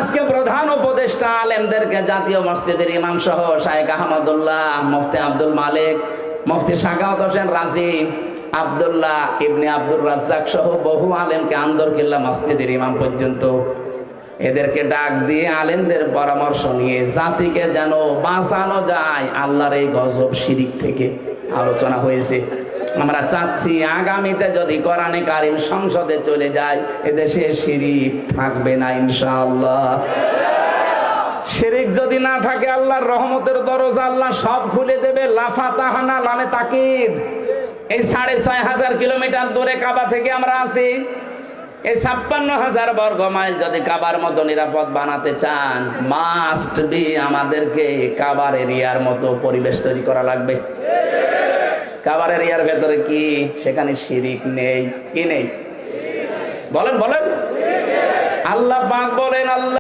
আজকে প্রধান উপদেষ্টা আলেমদেরকে জাতীয় মসজিদের ইমাম সহ শায়েখ আহমদুল্লাহ, মুফতি আব্দুল মালিক, মুফতি সাখাওয়াত হোসেন রাজি, আব্দুল্লাহ ইবনে আব্দুর রাজ্জাক সহ বহু আলেমকে আন্দরকিল্লা মসজিদের ইমাম পর্যন্ত এদেরকে ডাক দিয়ে আলেমদের পরামর্শ নিয়ে জাতিকে যেন বাঁচানো যায় আল্লাহর এই গজব শিরিক থেকে আলোচনা হয়েছে। আমরা চাচ্ছি আগামীতে যদি কোরআনে কারিম সংসদে চলে যায় এদেশে শিরিক থাকবে না ইনশাআল্লাহ। শিরিক যদি না থাকে আল্লাহর রহমতের দরজা আল্লাহ সব খুলে দেবে। লাফাতাহানা লামে তাকিদ। এই ৬৫০০ কিলোমিটার দূরে কাবা থেকে আমরা আছি। এই ৫৬,০০০ বর্গ মাইল যদি কাবার মতো নিরাপদ বানাতে চান, মাস্ট বি আমাদেরকে কাবার এরিয়ার মতো পরিবেশ তৈরি করা লাগবে। কাবার এরিয়ার ভেতরে কি সেখানে শিরিক নেই? কি নেই? বলেন বলেন। আল্লাহ পাক বলেন, আল্লাহ